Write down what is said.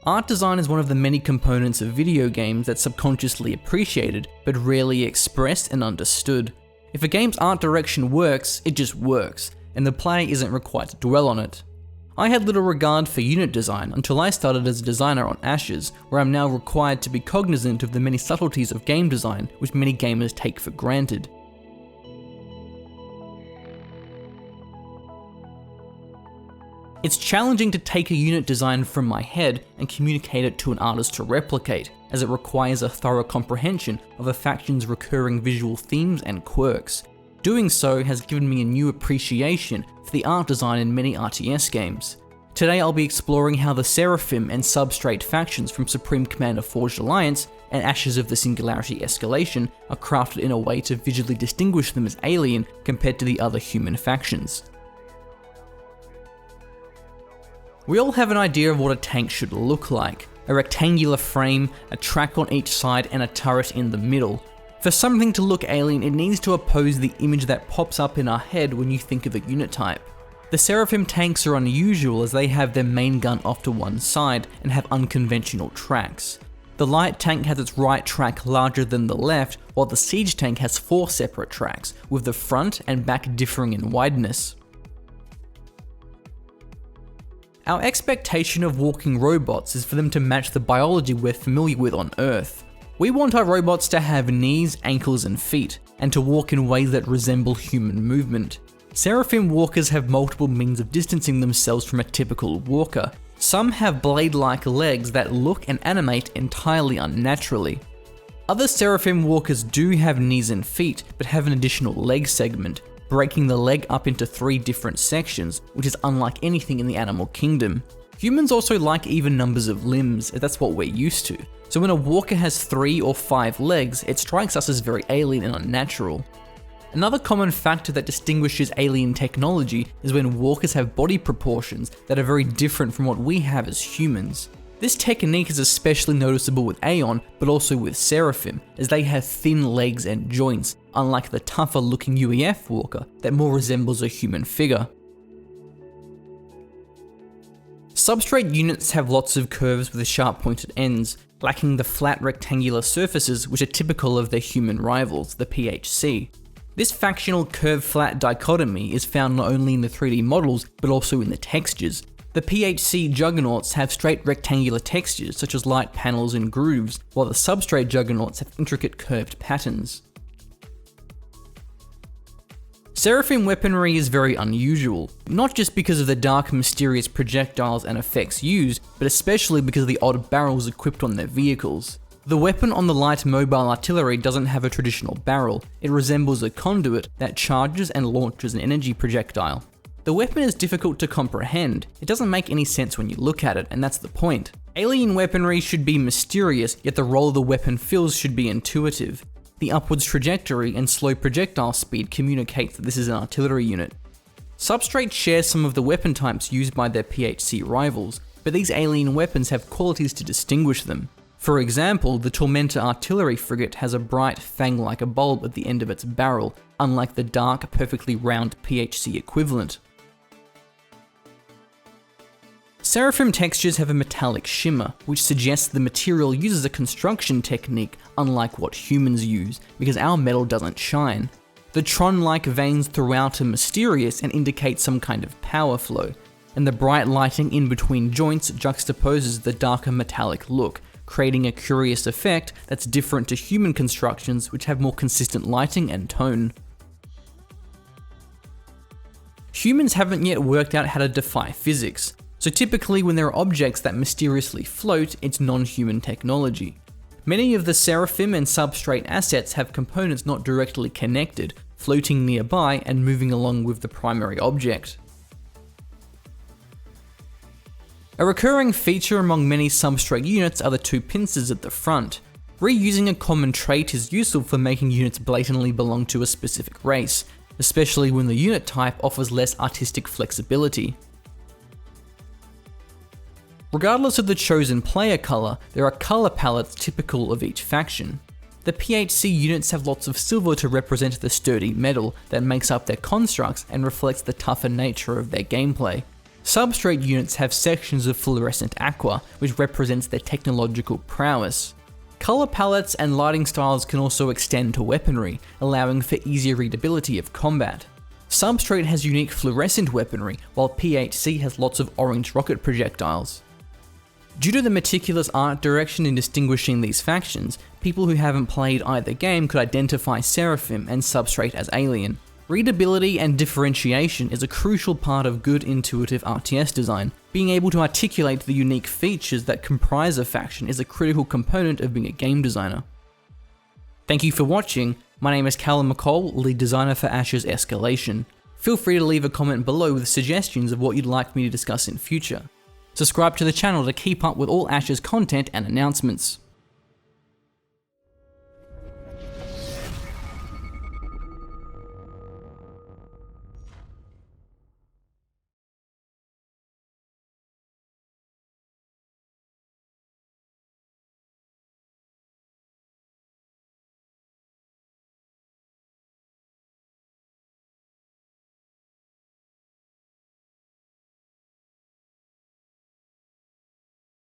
Art design is one of the many components of video games that's subconsciously appreciated, but rarely expressed and understood. If a game's art direction works, it just works, and the player isn't required to dwell on it. I had little regard for unit design until I started as a designer on Ashes, where I'm now required to be cognizant of the many subtleties of game design which many gamers take for granted. It's challenging to take a unit design from my head and communicate it to an artist to replicate, as it requires a thorough comprehension of a faction's recurring visual themes and quirks. Doing so has given me a new appreciation for the art design in many RTS games. Today I'll be exploring how the Seraphim and Substrate factions from Supreme Commander Forged Alliance and Ashes of the Singularity Escalation are crafted in a way to visually distinguish them as alien compared to the other human factions. We all have an idea of what a tank should look like. A rectangular frame, a track on each side, and a turret in the middle. For something to look alien, it needs to oppose the image that pops up in our head when you think of a unit type. The Seraphim tanks are unusual as they have their main gun off to one side and have unconventional tracks. The light tank has its right track larger than the left, while the siege tank has 4 separate tracks, with the front and back differing in wideness. Our expectation of walking robots is for them to match the biology we're familiar with on Earth. We want our robots to have knees, ankles, and feet, and to walk in ways that resemble human movement. Seraphim walkers have multiple means of distancing themselves from a typical walker. Some have blade-like legs that look and animate entirely unnaturally. Other Seraphim walkers do have knees and feet, but have an additional leg segment, breaking the leg up into 3 different sections, which is unlike anything in the animal kingdom. Humans also like even numbers of limbs, as that's what we're used to. So when a walker has 3 or 5 legs, it strikes us as very alien and unnatural. Another common factor that distinguishes alien technology is when walkers have body proportions that are very different from what we have as humans. This technique is especially noticeable with Aeon, but also with Seraphim, as they have thin legs and joints, unlike the tougher looking UEF walker that more resembles a human figure. Substrate units have lots of curves with sharp pointed ends, lacking the flat rectangular surfaces which are typical of their human rivals, the PHC. This factional curve-flat dichotomy is found not only in the 3D models, but also in the textures. The PHC juggernauts have straight rectangular textures such as light panels and grooves, while the Substrate juggernauts have intricate curved patterns. Seraphim weaponry is very unusual, not just because of the dark, mysterious projectiles and effects used, but especially because of the odd barrels equipped on their vehicles. The weapon on the light mobile artillery doesn't have a traditional barrel, it resembles a conduit that charges and launches an energy projectile. The weapon is difficult to comprehend, it doesn't make any sense when you look at it, and that's the point. Alien weaponry should be mysterious, yet the role the weapon fills should be intuitive. The upwards trajectory and slow projectile speed communicate that this is an artillery unit. Substrate shares some of the weapon types used by their PHC rivals, but these alien weapons have qualities to distinguish them. For example, the Tormentor artillery frigate has a bright fang-like bulb at the end of its barrel, unlike the dark, perfectly round PHC equivalent. Seraphim textures have a metallic shimmer, which suggests the material uses a construction technique unlike what humans use, because our metal doesn't shine. The Tron-like veins throughout are mysterious and indicate some kind of power flow, and the bright lighting in between joints juxtaposes the darker metallic look, creating a curious effect that's different to human constructions which have more consistent lighting and tone. Humans haven't yet worked out how to defy physics, so typically when there are objects that mysteriously float, it's non-human technology. Many of the Seraphim and Substrate assets have components not directly connected, floating nearby and moving along with the primary object. A recurring feature among many Substrate units are the 2 pincers at the front. Reusing a common trait is useful for making units blatantly belong to a specific race, especially when the unit type offers less artistic flexibility. Regardless of the chosen player colour, there are colour palettes typical of each faction. The PHC units have lots of silver to represent the sturdy metal that makes up their constructs and reflects the tougher nature of their gameplay. Substrate units have sections of fluorescent aqua, which represents their technological prowess. Color palettes and lighting styles can also extend to weaponry, allowing for easier readability of combat. Substrate has unique fluorescent weaponry, while PHC has lots of orange rocket projectiles. Due to the meticulous art direction in distinguishing these factions, people who haven't played either game could identify Seraphim and Substrate as alien. Readability and differentiation is a crucial part of good intuitive RTS design. Being able to articulate the unique features that comprise a faction is a critical component of being a game designer. Thank you for watching. My name is Callum McCall, lead designer for Ash's Escalation. Feel free to leave a comment below with suggestions of what you'd like me to discuss in future. Subscribe to the channel to keep up with all Ash's content and announcements.